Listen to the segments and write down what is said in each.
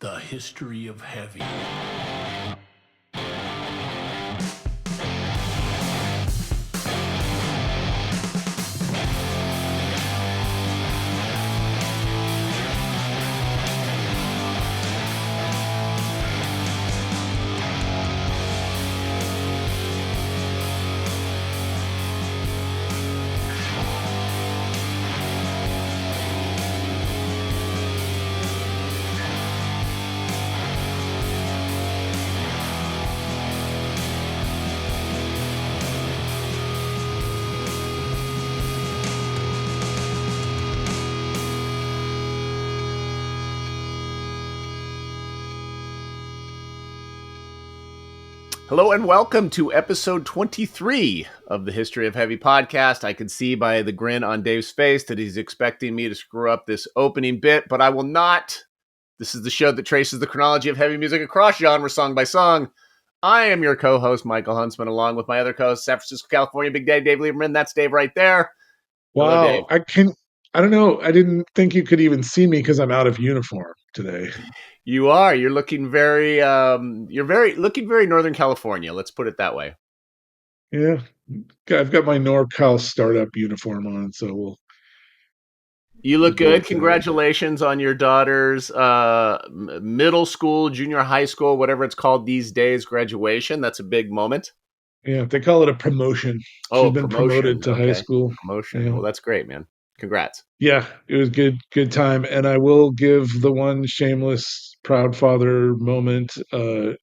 The history of heavy. Hello and welcome to episode 23 of the History of Heavy podcast. I can see by the grin on Dave's face that he's expecting me to screw up this opening bit, but I will not. This is the show that traces the chronology of heavy music across genres, song by song. I am your co-host, Michael Huntsman, along with my other co-host, San Francisco, California, Big Dave Lieberman. That's Dave right there. Wow. Hello, Dave. I don't know. I didn't think you could even see me because I'm out of uniform today. You are. You're looking looking very Northern California. Let's put it that way. Yeah. I've got my NorCal startup uniform on, so You look we'll go good. with that. Congratulations on your daughter's middle school, junior high school, whatever it's called these days, graduation. That's a big moment. Yeah, they call it a promotion. Oh, She's been promoted to high school. Promotion. Yeah. Well, that's great, man. Congrats. Yeah, it was good time. And I will give the one shameless proud father moment.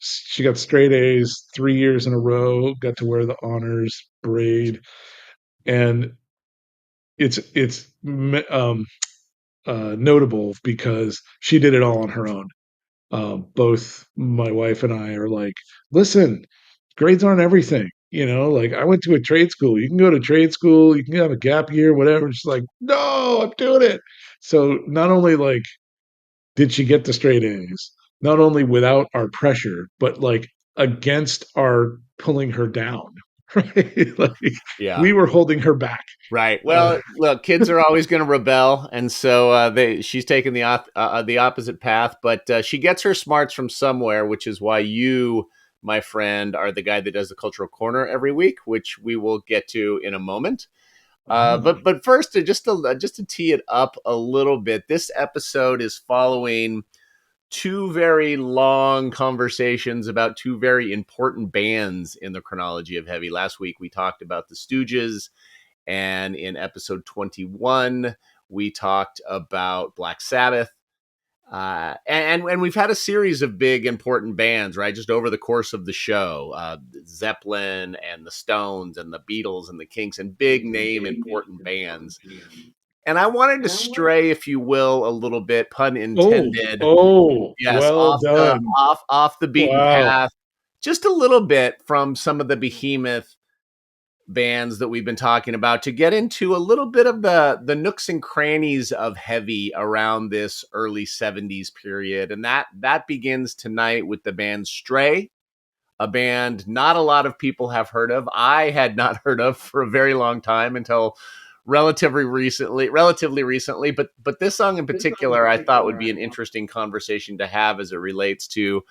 She got straight A's 3 years in a row, got to wear the honors braid. And it's notable because she did it all on her own. Both my wife and I are like, listen, grades aren't everything. Like I went to a trade school. You can go to trade school, you can have a gap year, whatever. She's like, no, I'm doing it. So not only like did she get the straight A's, not only without our pressure, but like against our pulling her down. Right? Like Yeah. we were holding her back. Right. Well, look, kids are always going to rebel, and so she's taken the opposite path. But she gets her smarts from somewhere, which is why you, my friend, are the guy that does the cultural corner every week, which we will get to in a moment. But first, just to tee it up a little bit, this episode is following two very long conversations about two very important bands in the chronology of heavy. Last week we talked about the Stooges. And in episode 21, we talked about Black Sabbath. And we've had a series of big, important bands, right? Just over the course of the show. Zeppelin and the Stones and the Beatles and the Kinks and big name, important bands. And I wanted to stray, if you will, a little bit, pun intended. Yes, well done. off the beaten path. Just a little bit from some of the behemoth bands that we've been talking about to get into a little bit of the nooks and crannies of heavy around this early 70s period. And that begins tonight with the band Stray, a band not a lot of people have heard of. I had not heard of for a very long time until relatively recently, but this song in particular I thought would be an interesting conversation to have as it relates to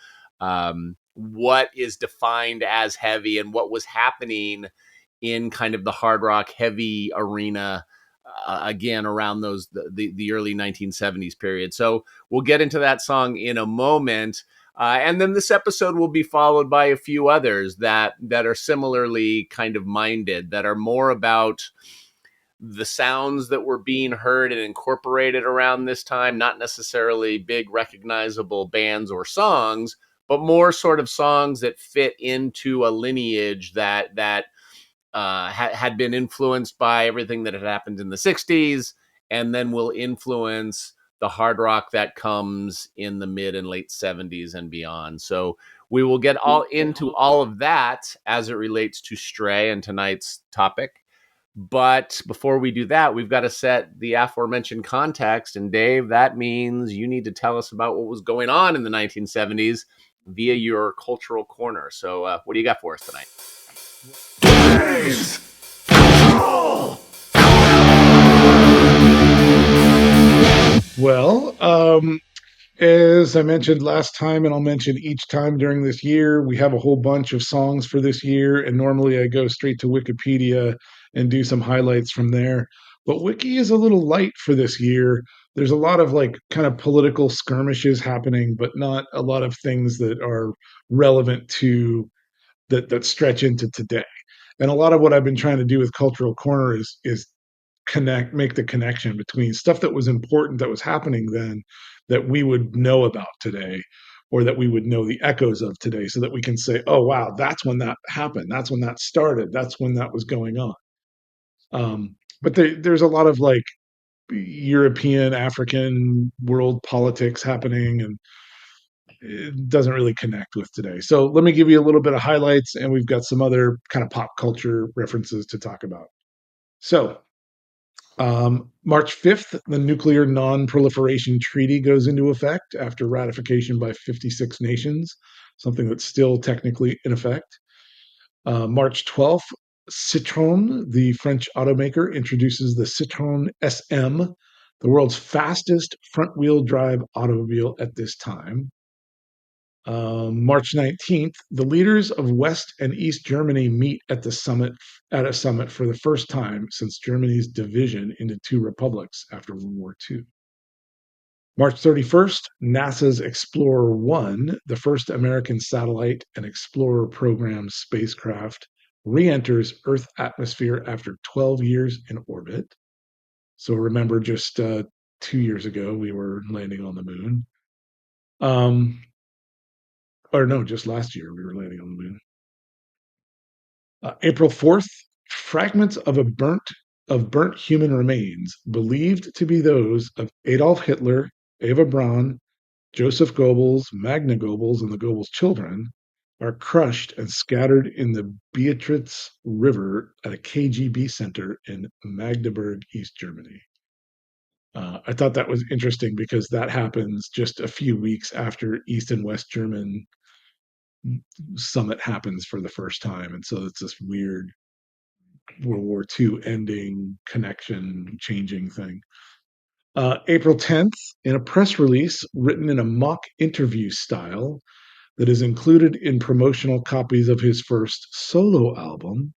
what is defined as heavy and what was happening in kind of the hard rock heavy arena again around the early 1970s period. So we'll get into that song in a moment. And then this episode will be followed by a few others that are similarly kind of minded, that are more about the sounds that were being heard and incorporated around this time, not necessarily big recognizable bands or songs, but more sort of songs that fit into a lineage that had been influenced by everything that had happened in the 60s and then will influence the hard rock that comes in the mid and late 70s and beyond. So we will get into all of that as it relates to Stray and tonight's topic. But before we do that, we've got to set the aforementioned context. And Dave, that means you need to tell us about what was going on in the 1970s via your cultural corner. So what do you got for us tonight? Well, As I mentioned last time, and I'll mention each time during this year, we have a whole bunch of songs for this year. And normally I go straight to Wikipedia and do some highlights from there. But Wiki is a little light for this year. There's a lot of like kind of political skirmishes happening, but not a lot of things that are relevant to that stretch into today. And a lot of what I've been trying to do with Cultural Corner is make the connection between stuff that was important that was happening then that we would know about today, or that we would know the echoes of today, so that we can say, oh wow, that's when that happened, that's when that started, that's when that was going on. But there's a lot of like European, African world politics happening, and it doesn't really connect with today. So let me give you a little bit of highlights, and we've got some other kind of pop culture references to talk about. So March 5th, the Nuclear Non-Proliferation Treaty goes into effect after ratification by 56 nations, something that's still technically in effect. March 12th, Citroën, the French automaker, introduces the Citroën SM, the world's fastest front-wheel drive automobile at this time. March 19th, the leaders of West and East Germany meet at a summit for the first time since Germany's division into two republics after World War II. March 31st, NASA's Explorer 1, the first American satellite and Explorer program spacecraft, re-enters Earth atmosphere after 12 years in orbit. So remember, just 2 years ago, we were landing on the moon. Or no, just last year we were landing on the moon. April 4th, fragments of burnt human remains believed to be those of Adolf Hitler, Eva Braun, Joseph Goebbels, Magna Goebbels, and the Goebbels children are crushed and scattered in the Beatrice River at a KGB center in Magdeburg, East Germany. I thought that was interesting because that happens just a few weeks after East and West German summit happens for the first time. And so it's this weird World War II ending connection changing thing. April 10th, in a press release written in a mock interview style that is included in promotional copies of his first solo album,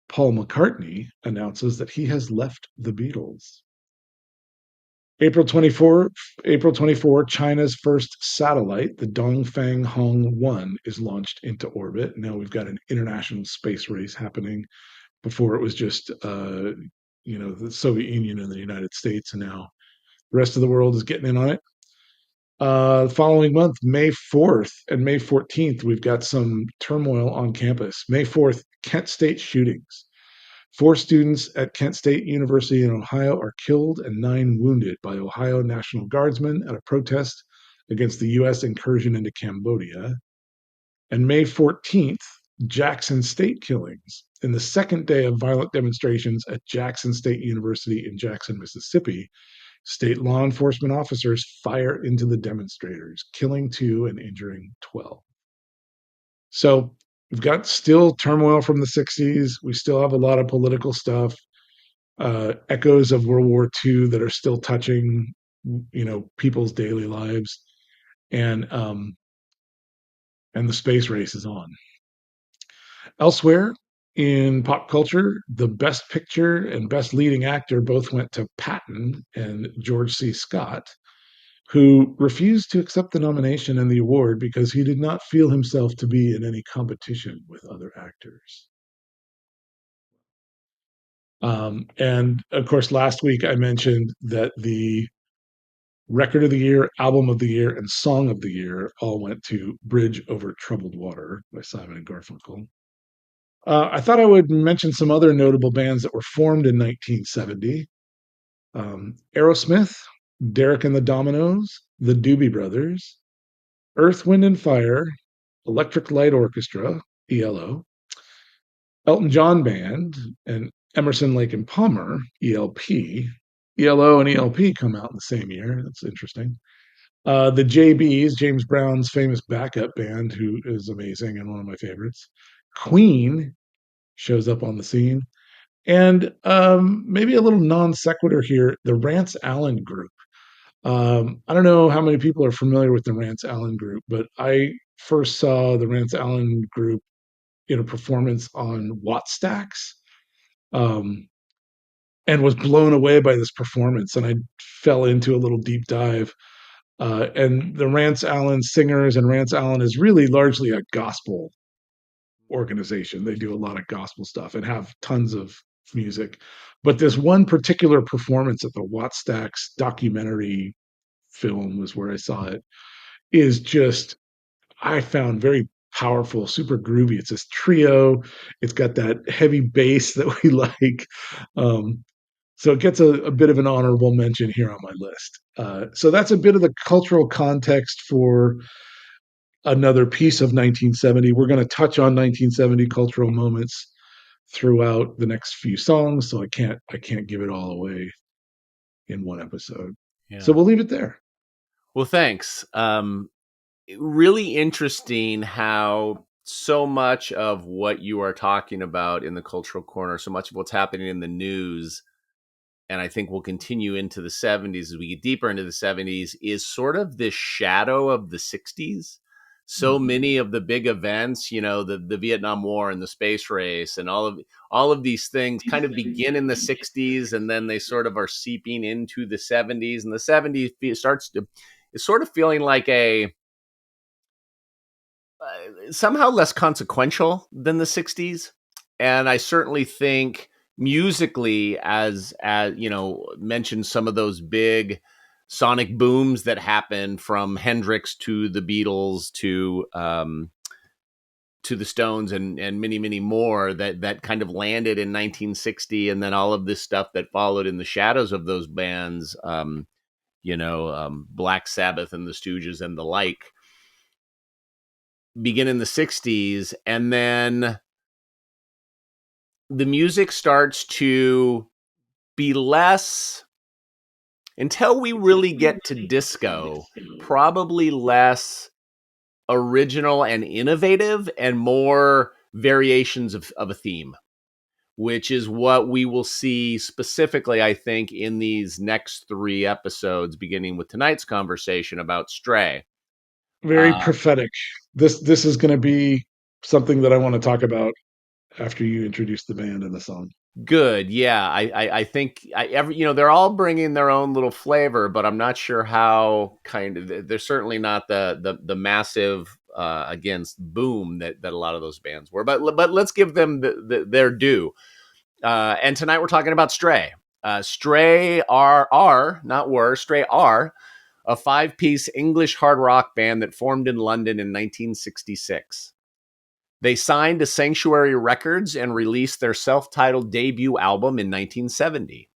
Paul McCartney announces that he has left the Beatles. April 24, April 24, China's first satellite, the Dongfang Hong 1, is launched into orbit. Now we've got an international space race happening. Before it was just, the Soviet Union and the United States, and now the rest of the world is getting in on it. The following month, May 4th and May 14th, we've got some turmoil on campus. May 4th, Kent State shootings. 4 students at Kent State University in Ohio are killed and 9 wounded by Ohio National Guardsmen at a protest against the U.S. incursion into Cambodia. And May 14th, Jackson State killings. In the second day of violent demonstrations at Jackson State University in Jackson, Mississippi, state law enforcement officers fire into the demonstrators, killing 2 and injuring 12. So we've got still turmoil from the 60s. We still have a lot of political stuff, echoes of World War II that are still touching, people's daily lives, and the space race is on. Elsewhere in pop culture, the Best Picture and Best Leading Actor both went to Patton and George C. Scott, who refused to accept the nomination and the award because he did not feel himself to be in any competition with other actors. And of course, last week I mentioned that the Record of the Year, Album of the Year, and Song of the Year all went to Bridge Over Troubled Water by Simon and Garfunkel. I thought I would mention some other notable bands that were formed in 1970. Aerosmith, Derek and the Dominos, the Doobie Brothers, Earth, Wind and Fire, Electric Light Orchestra, ELO, Elton John Band, and Emerson, Lake and Palmer, ELP. ELO and ELP come out in the same year. That's interesting. The JBs, James Brown's famous backup band, who is amazing and one of my favorites. Queen shows up on the scene. And maybe a little non sequitur here, the Rance Allen Group. I don't know how many people are familiar with the Rance Allen group, but I first saw the Rance Allen group in a performance on Wattstacks, um, and was blown away by this performance. And I fell into a little deep dive. And the Rance Allen singers, and Rance Allen is really largely a gospel organization. They do a lot of gospel stuff and have tons of music. But this one particular performance at the Wattstacks documentary film was where I saw it, is just, I found very powerful, super groovy. It's this trio. It's got that heavy bass that we like. Um, so it gets a bit of an honorable mention here on my list. So that's a bit of the cultural context for another piece of 1970. We're going to touch on 1970 cultural moments throughout the next few songs, so I can't give it all away in one episode. So Yeah. we'll leave it there. Well, thanks. Really interesting how so much of what you are talking about in the cultural corner, so much of what's happening in the news, and I think will continue into the 70s as we get deeper into the 70s, is sort of this shadow of the 60s. So many of the big events, the Vietnam War and the space race and all of these things kind of begin in the 60s, and then they sort of are seeping into the 70s, and the 70s it's sort of feeling like a somehow less consequential than the 60s. And I certainly think musically, as mentioned, some of those big sonic booms that happened from Hendrix to the Beatles to the Stones and many, many more that kind of landed in 1960, and then all of this stuff that followed in the shadows of those bands, Black Sabbath and the Stooges and the like, begin in the 60s. And then the music starts to be less, until we really get to disco, probably less original and innovative and more variations of a theme, which is what we will see specifically, I think, in these next 3 episodes, beginning with tonight's conversation about Stray. Very prophetic. This is going to be something that I want to talk about after you introduce the band and the song. Good. Yeah. I think they're all bringing their own little flavor, but I'm not sure how they're certainly not the massive, against boom that a lot of those bands were, but let's give them their due. And tonight we're talking about Stray. Stray are not were, Stray are a 5-piece English hard rock band that formed in London in 1966. They signed to Sanctuary Records and released their self-titled debut album in 1970.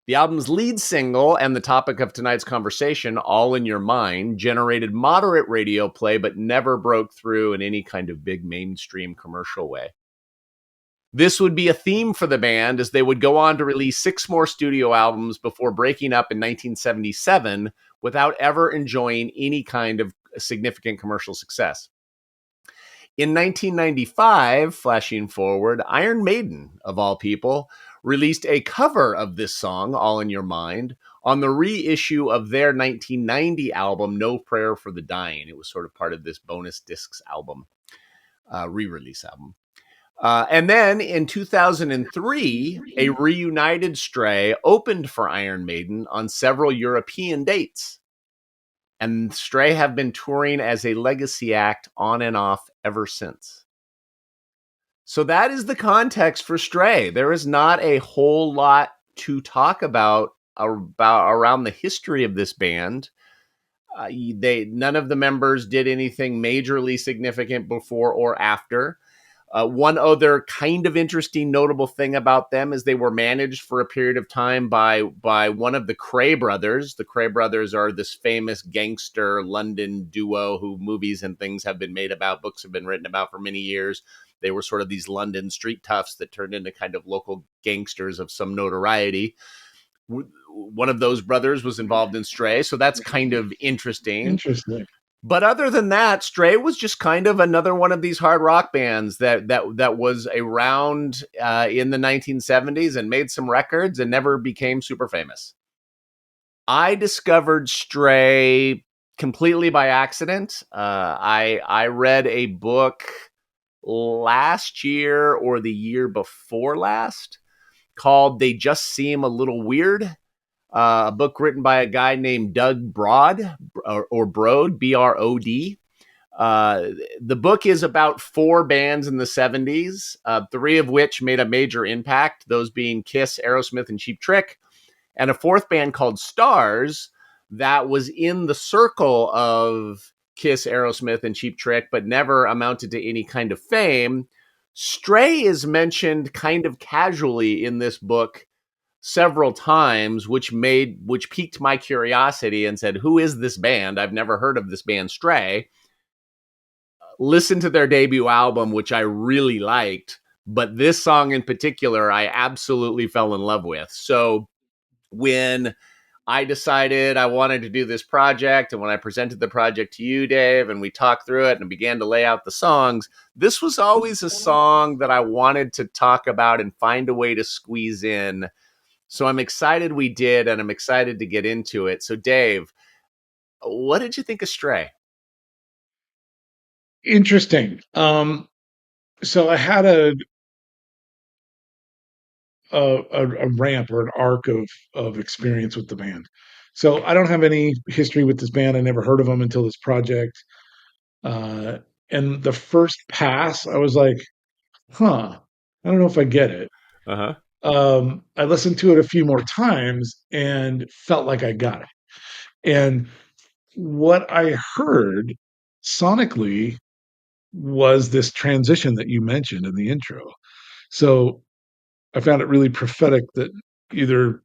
The album's lead single and the topic of tonight's conversation, All in Your Mind, generated moderate radio play but never broke through in any kind of big mainstream commercial way. This would be a theme for the band, as they would go on to release 6 more studio albums before breaking up in 1977 without ever enjoying any kind of significant commercial success. In 1995, flashing forward, Iron Maiden, of all people, released a cover of this song, All in Your Mind, on the reissue of their 1990 album, No Prayer for the Dying. It was sort of part of this bonus discs album, re-release album. And then in 2003, a reunited Stray opened for Iron Maiden on several European dates. And Stray have been touring as a legacy act on and off ever since. So that is the context for Stray. There is not a whole lot to talk about around the history of this band. None of the members did anything majorly significant before or after. One other kind of interesting, notable thing about them is they were managed for a period of time by one of the Cray brothers. The Cray brothers are this famous gangster London duo who movies and things have been made about, books have been written about for many years. They were sort of these London street toughs that turned into kind of local gangsters of some notoriety. One of those brothers was involved in Stray, so that's kind of interesting. Interesting. But other than that, Stray was just kind of another one of these hard rock bands that was around in the 1970s and made some records and never became super famous. I discovered Stray completely by accident. I read a book last year or the year before last called "They Just Seem a Little Weird." A book written by a guy named Doug Broad or Brode, Brod. Uh, the book is about four bands in the 70s, three of which made a major impact, those being Kiss, Aerosmith, and Cheap Trick, and a fourth band called Stars that was in the circle of Kiss, Aerosmith, and Cheap Trick, but never amounted to any kind of fame. Stray is mentioned kind of casually in this book several times, which piqued my curiosity and said, "Who is this band? I've never heard of this band, Stray." Listened to their debut album, which I really liked, but this song in particular, I absolutely fell in love with. So when I decided I wanted to do this project, and when I presented the project to you, Dave, and we talked through it and began to lay out the songs, this was always a song that I wanted to talk about and find a way to squeeze in. So I'm excited we did, and I'm excited to get into it. So, Dave, what did you think of Stray? Interesting. So I had a ramp or an arc of experience with the band. So I don't have any history with this band. I never heard of them until this project. Uh, and the first pass, I was like, huh, I don't know if I get it. Uh huh. I listened to it a few more times and felt like I got it. And what I heard sonically was this transition that you mentioned in the intro. So I found it really prophetic that either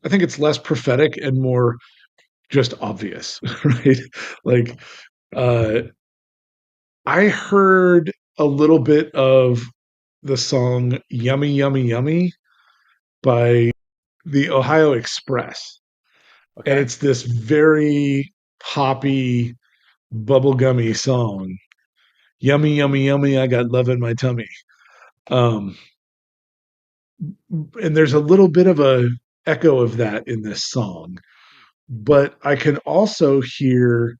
I think it's less prophetic and more just obvious, right? Like uh I heard a little bit of the song Yummy Yummy Yummy by the Ohio Express. And Okay. it's this very poppy, bubblegummy song. Yummy, yummy, yummy, I got love in my tummy. Um, and there's a little bit of a echo of that in this song. But I can also hear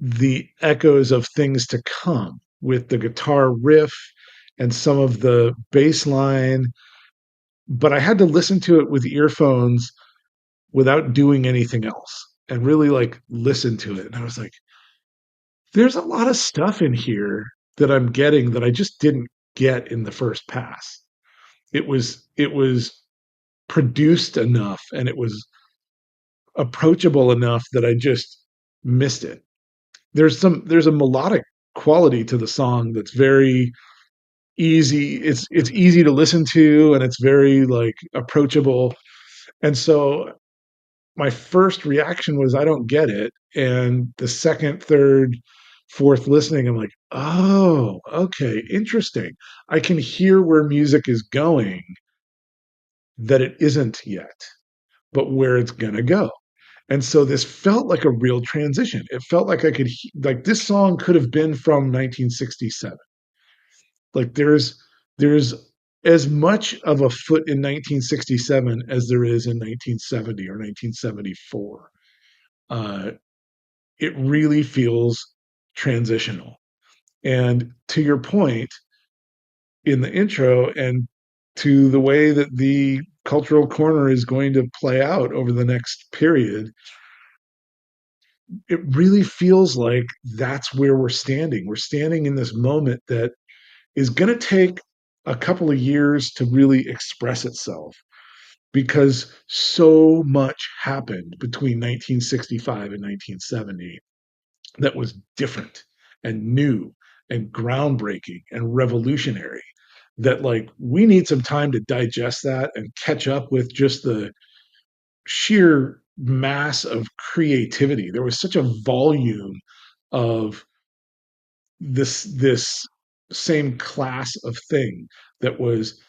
the echoes of things to come with the guitar riff and some of the bass line. But I had to listen to it with earphones without doing anything else and really like listen to it. And I was like, there's a lot of stuff in here that I'm getting that I just didn't get in the first pass. It was produced enough and it was approachable enough that I just missed it. There's a melodic quality to the song that's very easy. It's easy to listen to and it's very like approachable. And so my first reaction was I don't get it. And the second, third, fourth listening, I'm like, oh, okay, interesting. I can hear where music is going that it isn't yet, but where it's gonna go. And so this felt like a real transition. It felt like like this song could have been from 1967. Like there's as much of a foot in 1967 as there is in 1970 or 1974. Uh, it really feels transitional. And to your point in the intro and to the way that the cultural corner is going to play out over the next period, it really feels like that's where we're standing. We're standing in this moment that is going to take a couple of years to really express itself because so much happened between 1965 and 1970 that was different and new and groundbreaking and revolutionary that like we need some time to digest that and catch up with just the sheer mass of creativity. There was such a volume of this same class of thing that was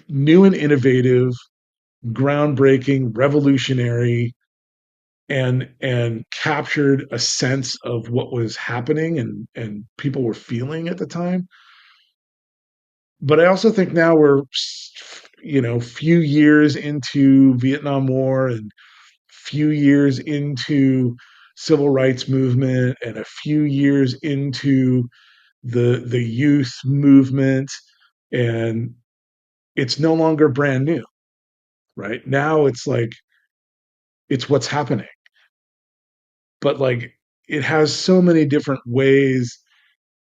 new and innovative, groundbreaking, revolutionary, and captured a sense of what was happening and people were feeling at the time. But I also think now we're few years into Vietnam War and few years into civil rights movement and a few years into the youth movement, and it's no longer brand new. Right now it's like it's what's happening, but like it has so many different ways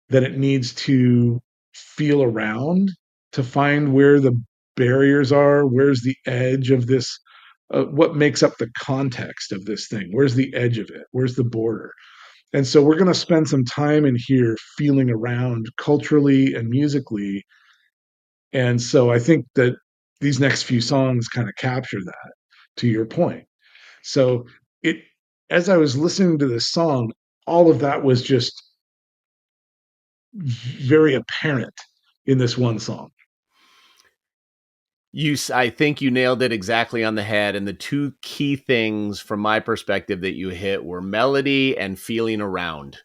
that it needs to feel around to find where the barriers are, where's the edge of this, what makes up the context of this thing, where's the edge of it, where's the border. And so we're going to spend some time in here feeling around culturally and musically. And so I think that these next few songs kind of capture that, to your point. So it, as I was listening to this song, all of that was just very apparent in this one song. I think you nailed it exactly on the head. And the two key things from my perspective that you hit were melody and feeling around.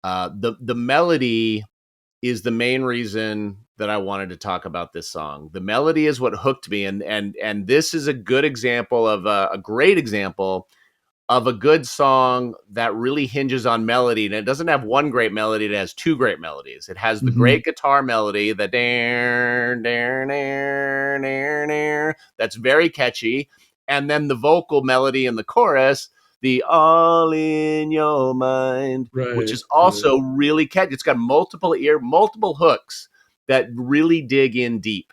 The melody is the main reason that I wanted to talk about this song. The melody is what hooked me, and this is a good example of a great example of a good song that really hinges on melody. And it doesn't have one great melody, it has two great melodies. It has the Mm-hmm. great guitar melody, the dare, dare, dare, dare, dare, that's very catchy. And then the vocal melody in the chorus, the all in your mind, which Right, is right. also really catchy. It's got multiple hooks that really dig in deep.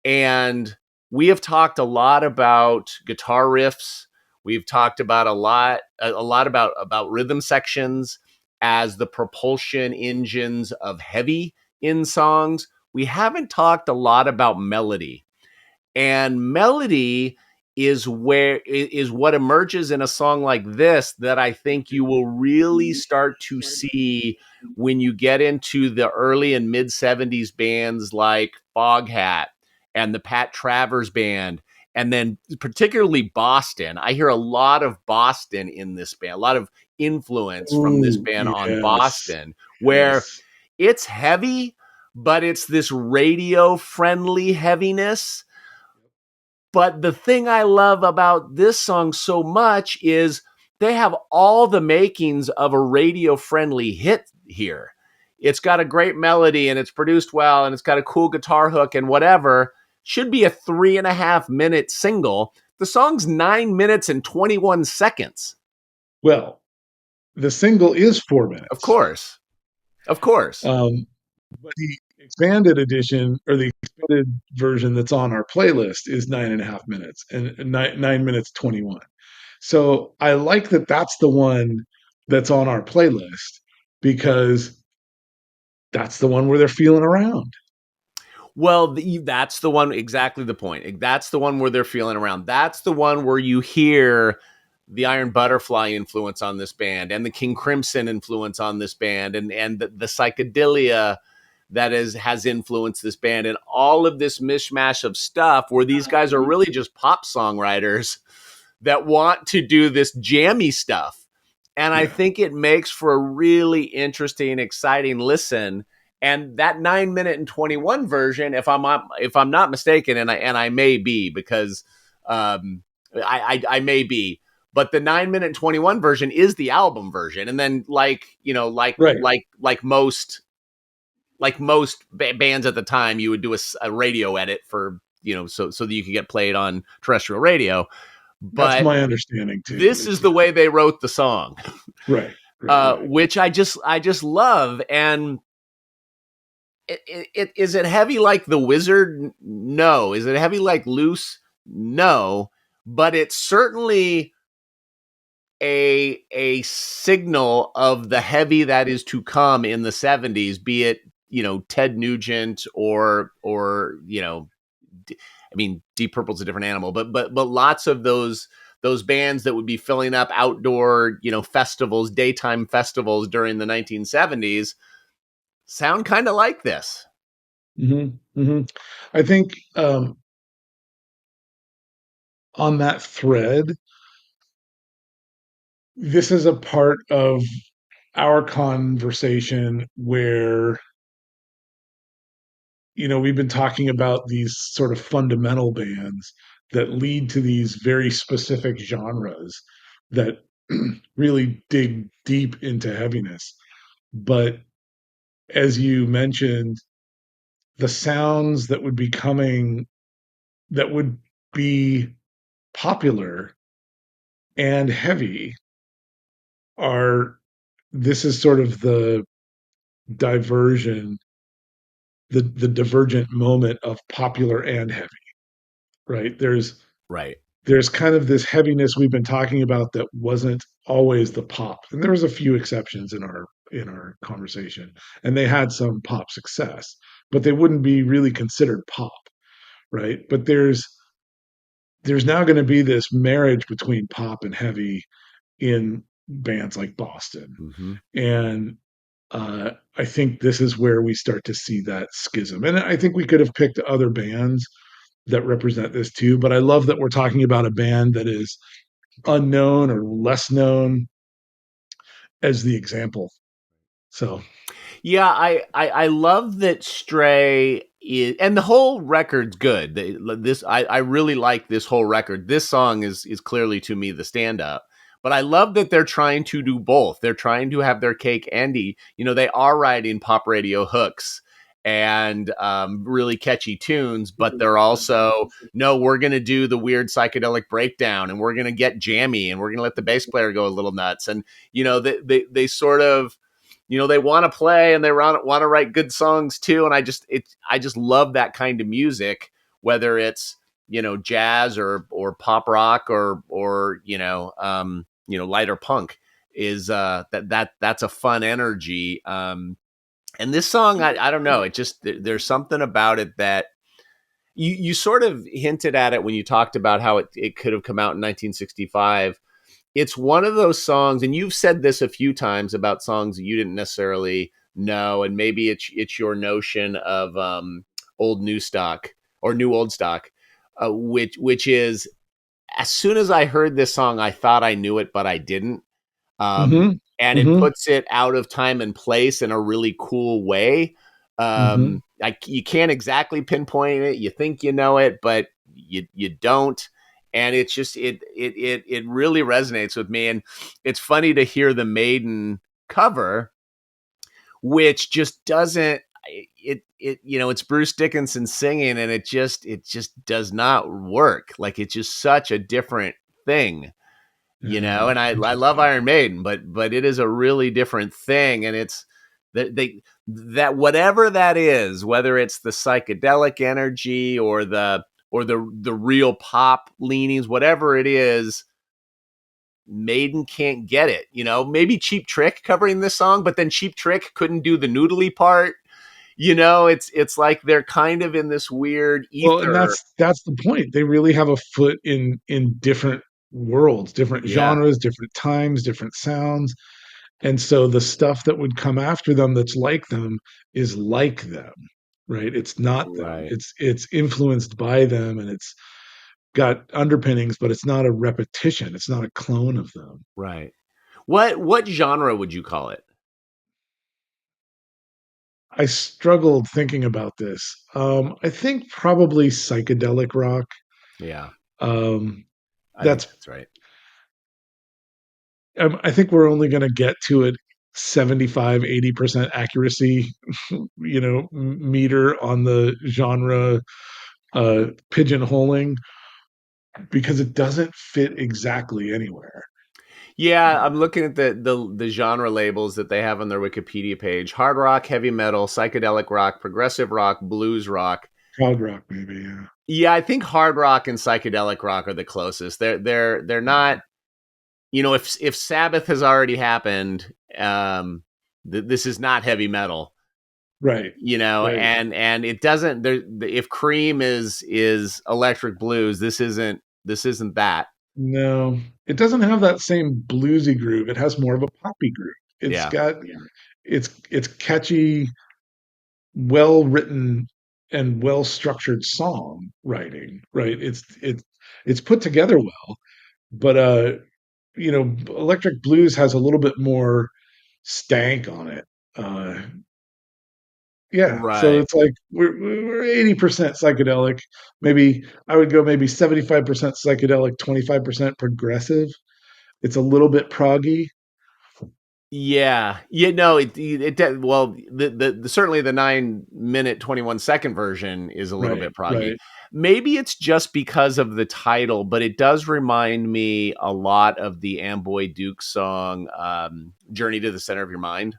And we have talked a lot about guitar riffs. We've talked about a lot about rhythm sections as the propulsion engines of heavy in songs. We haven't talked a lot about melody. And melody is what emerges in a song like this that I think you will really start to see when you get into the early and mid 70s bands like Foghat and the Pat Travers band, and then particularly Boston. I hear a lot of Boston in this band, a lot of influence from this Oh, band on yes, Boston, where yes. it's heavy, but it's this radio friendly heaviness. But the thing I love about this song so much is they have all the makings of a radio friendly hit here. It's got a great melody and it's produced well and it's got a cool guitar hook and whatever. Should be a 3.5 minute single. The song's 9 minutes and 21 seconds. Well, the single is four Of minutes. course. Of course. Um, but the expanded edition or the expanded version that's on our playlist is 9.5 minutes and 9 minutes 21. So I like that that's the one that's on our playlist because that's the one where they're feeling around. Well, that's the one, exactly the point. That's the one where they're feeling around. That's the one where you hear the Iron Butterfly influence on this band and the King Crimson influence on this band and the psychedelia that has influenced this band and all of this mishmash of stuff where these guys are really just pop songwriters that want to do this jammy stuff. And I Yeah. think it makes for a really interesting, exciting listen. And that 9 minute and 21 version, if I'm not mistaken, and I may be because I may be, but the 9 minute and 21 version is the album version. And then Right. like most bands at the time, you would do a radio edit for so that you could get played on terrestrial radio. That's But my understanding too. this Is is yeah. the way they wrote the song, Right. Right. Right. which I just love. And is it heavy like The Wizard? No. Is it heavy like Loose? No. But it's certainly a signal of the heavy that is to come in the 70s, be it Ted Nugent or I mean, Deep Purple's a different animal, but lots of those bands that would be filling up outdoor, festivals, daytime festivals during the 1970s sound kind of like this. Hmm. I think on that thread, this is a part of our conversation where we've been talking about these sort of fundamental bands that lead to these very specific genres that really dig deep into heaviness. But as you mentioned, the sounds that would be coming, that would be popular and heavy, are this is sort of diversion, the divergent moment of popular and heavy, right? Right. There's kind of this heaviness we've been talking about that wasn't always the pop, and there was a few exceptions in our conversation, and they had some pop success, but they wouldn't be really considered pop, right? But there's now going to be this marriage between pop and heavy in bands like Boston, Hmm. and I think this is where we start to see that schism. And I think we could have picked other bands that represent this too, but I love that we're talking about a band that is unknown or less known as the example. So, Yeah, I love that Stray is, and the whole record's good. This I really like this whole record. This song is clearly to me the stand up. But I love that they're trying to do both. They're trying to have their cake and eat. They are writing pop radio hooks and really catchy tunes, but they're also, no, we're going to do the weird psychedelic breakdown and we're going to get jammy and we're going to let the bass player go a little nuts. And, they sort of, they want to play and they want to write good songs too. And I just love that kind of music, whether it's, jazz or pop rock or lighter punk is that's a fun energy. And this song, I don't know, it just, there's something about it that you sort of hinted at it when you talked about how it could have come out in 1965. It's one of those songs, and you've said this a few times about songs that you didn't necessarily know, and maybe it's your notion of old new stock or new old stock, which is, as soon as I heard this song, I thought I knew it, but I didn't. Um, mm-hmm, and it mm-hmm, puts it out of time and place in a really cool way. mm-hmm. You can't exactly pinpoint it. You think you know it, but you don't. And it's just it really resonates with me. And it's funny to hear the Maiden cover, which just doesn't, it's Bruce Dickinson singing, and it just does not work. Like, it's just such a different thing. And I love Interesting. Iron Maiden, but it is a really different thing. And it's that whatever that is, whether it's the psychedelic energy or the real pop leanings, whatever it is, Maiden can't get it. Maybe Cheap Trick covering this song, but then Cheap Trick couldn't do the noodly part. It's like they're kind of in this weird Well, and ether. that's the point. They really have a foot in different worlds, different Yeah, genres, different times, different sounds. And so the stuff that would come after them that's like them is like them, right? It's not them. right, It's influenced by them, and it's got underpinnings, but it's not a repetition. It's not a clone of them. right. What genre would you call it? I struggled thinking about this. I think probably psychedelic rock. Yeah, Um, I think that's that's right. I think we're only going to get to it 75, 80% accuracy, meter on the genre pigeonholing, because it doesn't fit exactly anywhere. Yeah, I'm looking at the genre labels that they have on their Wikipedia page: hard rock, heavy metal, psychedelic rock, progressive rock, blues rock. Prog rock, maybe, yeah. Yeah, I think hard rock and psychedelic rock are the closest. They're not. If Sabbath has already happened, this is not heavy metal. Right, right. And it doesn't. If Cream is electric blues, this isn't that. No, it doesn't have that same bluesy groove. It has more of a poppy groove. It's Yeah, got it's catchy, well written, and well structured song writing, right? It's put together well, but electric blues has a little bit more stank on it. uh Yeah, so Right. it's like we're 80% psychedelic. Maybe I would go maybe 75% psychedelic, 25% progressive. It's a little bit proggy. Yeah. Yeah, no, well, certainly the 9-minute 21-second version is a little Right, bit proggy. right. Maybe it's just because of the title, but it does remind me a lot of the Amboy Duke song, Journey to the Center of Your Mind.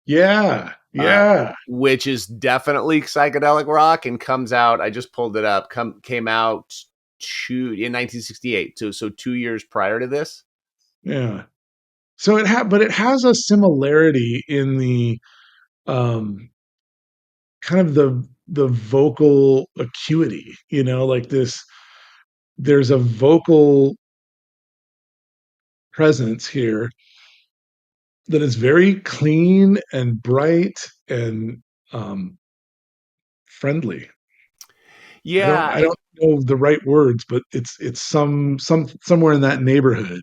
Yeah, Uh, yeah, which is definitely psychedelic rock and comes out. I just pulled it up. Came out in 1968. So 2 years prior to this. yeah. So but it has a similarity in the um kind of the vocal acuity, like this there's a vocal presence here that is very clean and bright and um friendly. I don't Yeah, I don't know the right words, but it's somewhere in that neighborhood.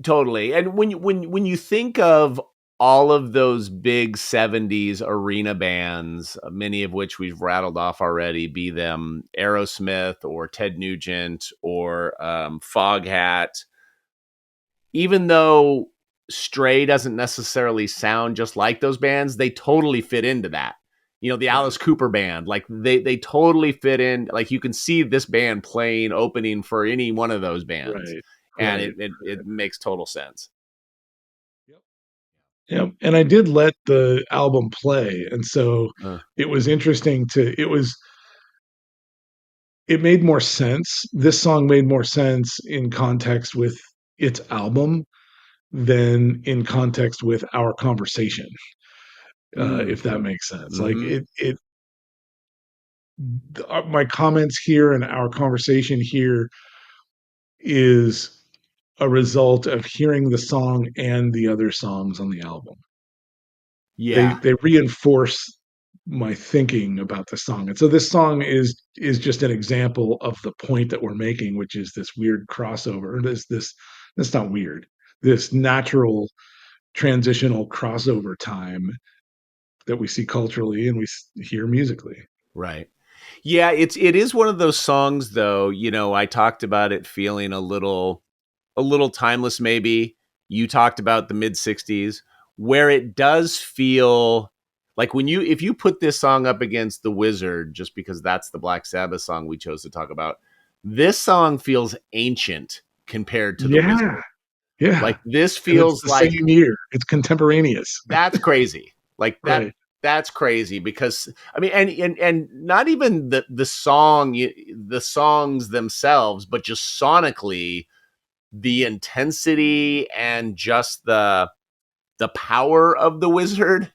totally. And when you think of all of those big 70s arena bands, many of which we've rattled off already, be them Aerosmith or Ted Nugent or Foghat, even though Stray doesn't necessarily sound just like those bands, they totally fit into that. The Alice Right, Cooper band, like they totally fit in. Like you can see this band playing opening for any one of those bands, right, and right. it makes total sense. Yep. Yep, and I did let the album play, and so Uh, it was interesting to it made more sense. This song made more sense in context with its album than in context with our conversation, mm, if that makes sense. Like mm-hmm. my comments here and our conversation here is a result of hearing the song and the other songs on the album. They Yeah, they reinforce my thinking about the song. And so this song is just an example of the point that we're making, which is this weird crossover. This that's not weird. This natural transitional crossover time that we see culturally and we hear musically. right. Yeah, it is one of those songs though. I talked about it feeling a little timeless maybe. You talked about the mid 60s where it does feel like if you put this song up against The Wizard just because that's the Black Sabbath song we chose to talk about, this song feels ancient compared to The Yeah, Wizard. yeah. Like this And it's feels the like same year. It's contemporaneous. that's crazy. Like Right. that's crazy because I mean and not even the songs themselves but just sonically the intensity and just the power of The Wizard,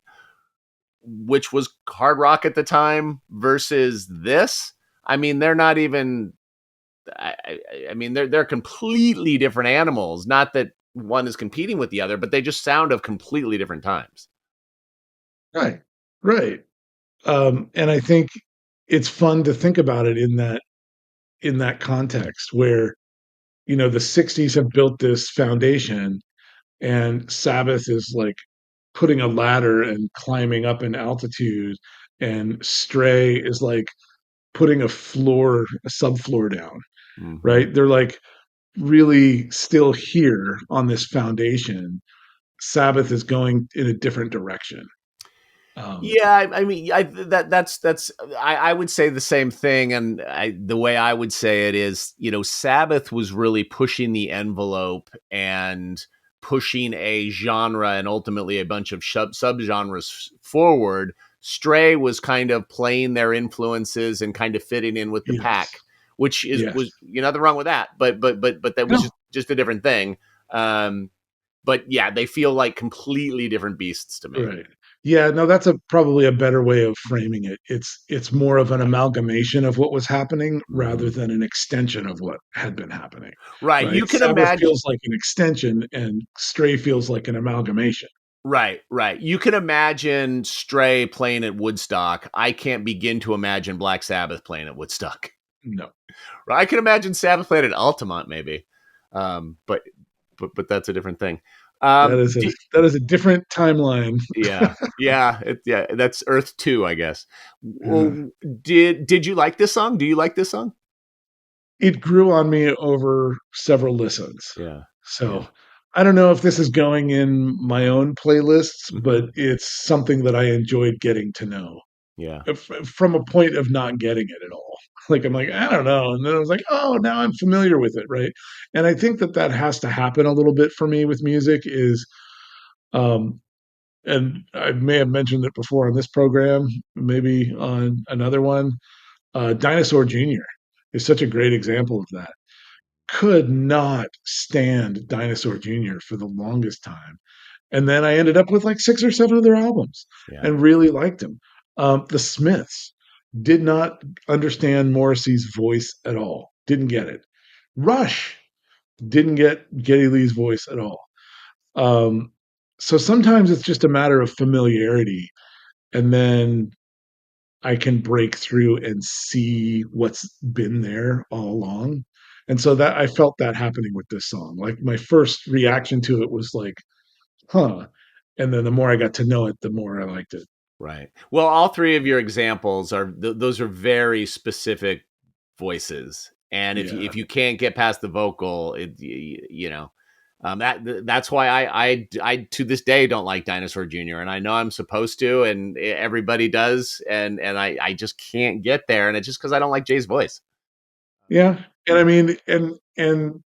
which was hard rock at the time, versus this. I mean, they're not even. I mean, they're completely different animals. Not that one is competing with the other, but they just sound of completely different times. Right. Right. And I think it's fun to think about it in that context where the 60s have built this foundation and Sabbath is like putting a ladder and climbing up in altitude and Stray is like putting a subfloor down, Mm-hmm. right? They're like really still here on this foundation. Sabbath is going in a different direction. Um, Yeah, I mean, that's I would say the same thing, and the way I would say it is, Sabbath was really pushing the envelope and pushing a genre and ultimately a bunch of subgenres forward. Stray was kind of playing their influences and kind of fitting in with the yes, pack, which yes. was nothing wrong with that, but that was No, just a different thing. But yeah, they feel like completely different beasts to me. right. Yeah, no, that's probably a better way of framing it. It's more of an amalgamation of what was happening rather Mhm. than an extension of what had been happening, Right. You right? can Sabbath imagine. feels like an extension and Stray feels like an amalgamation. Right, right. You can imagine Stray playing at Woodstock. I can't begin to imagine Black Sabbath playing at Woodstock. No. I can imagine Sabbath playing at Altamont, maybe, but that's a different thing. That is a Di that is a different timeline. Yeah. Yeah, that's Earth 2, I guess. Uh, Well, did you like this song? Do you like this song? it grew on me over several listens. Yeah. Yeah. So, I don't know if this is going in my own playlists, Mhm. but it's something that I enjoyed getting to know. Yeah. From a point of not getting it at all. Like, I'm like, "I don't know," and then I was like, "Oh, now I'm familiar with it," right? And I think that that has to happen a little bit for me with music is, um and I may have mentioned it before on this program, maybe on another one, Dinosaur Jr. is such a great example of that. Could not stand Dinosaur Jr. for the longest time. And then I ended up with like 6 or 7 of their albums Yeah. and really liked them. The Smiths did not understand Morrissey's voice at all. Didn't get it. Rush didn't get Geddy Lee's voice at all. Um, so sometimes it's just a matter of familiarity, and then I can break through and see what's been there all along. And so that I felt that happening with this song. Like my first reaction to it was like, huh. And then the more I got to know it, the more I liked it. Right. Well, all three of your examples are those are very specific voices, and Yeah. if you can't get past the vocal, that's why I to this day don't like Dinosaur Jr. and I know I'm supposed to, and everybody does, and I just can't get there, and it's just because I don't like Jay's voice. Yeah. And I mean, and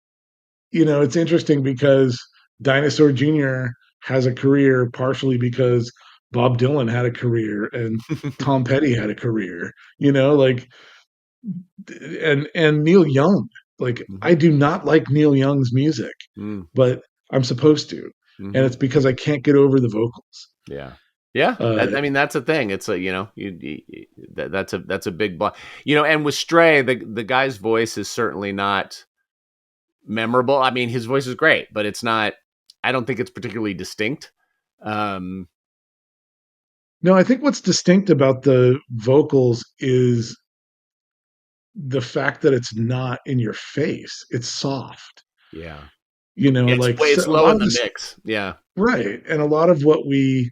it's interesting because Dinosaur Jr. has a career partially because Bob Dylan had a career and Tom Petty had a career, like and Neil Young. Like Mhm. I do not like Neil Young's music, Mm. but I'm supposed to. And Mhm. it's because I can't get over the vocals. Yeah. Yeah, Uh I mean that's a thing. It's a that's a big block. And with Stray, the guy's voice is certainly not memorable. I mean, his voice is great, but it's not. I don't think it's particularly distinct. Um, no, I think what's distinct about the vocals is the fact that it's not in your face. It's soft. yeah, Like it's a low lot in of the this. mix. Yeah, Right. And a lot of what we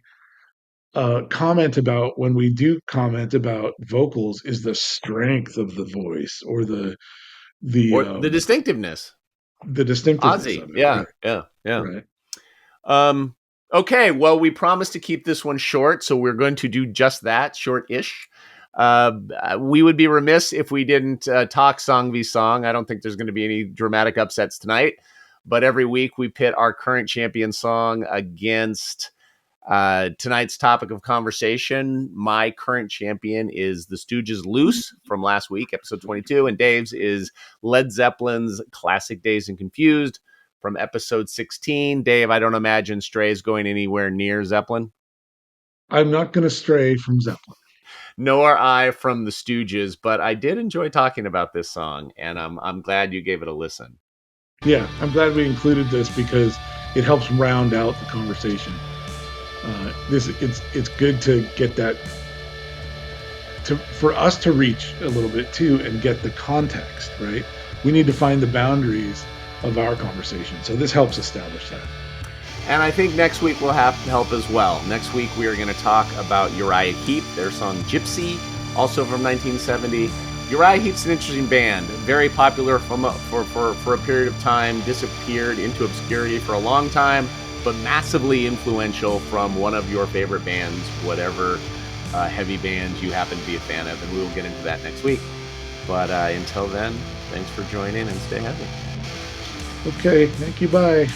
comment about when we do comment about vocals is the strength of the voice or the or the distinctiveness. the distinctiveness Ozzy. of it. Yeah, Right. yeah, yeah. Right. Um, okay, well, we promised to keep this one short, so we're going to do just that, short-ish. We would be remiss if we didn't talk song v song. I don't think there's going to be any dramatic upsets tonight, but every week we pit our current champion song against tonight's topic of conversation. My current champion is the Stooges' Loose from last week, episode 22, and Dave's is Led Zeppelin's Classic Dazed and Confused from episode 16. Dave, I don't imagine Stray is going anywhere near Zeppelin. I'm not going to stray from Zeppelin. Nor I from the Stooges, but I did enjoy talking about this song, and I'm glad you gave it a listen. Yeah, I'm glad we included this because it helps round out the conversation. This it's good to get that for us to reach a little bit too and get the context right. We need to find the boundaries of our conversation, so this helps establish that. And I think next week will have to help as well. Next week we are going to talk about Uriah Heep, their song Gypsy, also from 1970. Uriah Heep's an interesting band, very popular for a period of time, disappeared into obscurity for a long time, but massively influential from one of your favorite bands, whatever heavy bands you happen to be a fan of, and we will get into that next week. But until then, thanks for joining and stay heavy. Okay, thank you, bye.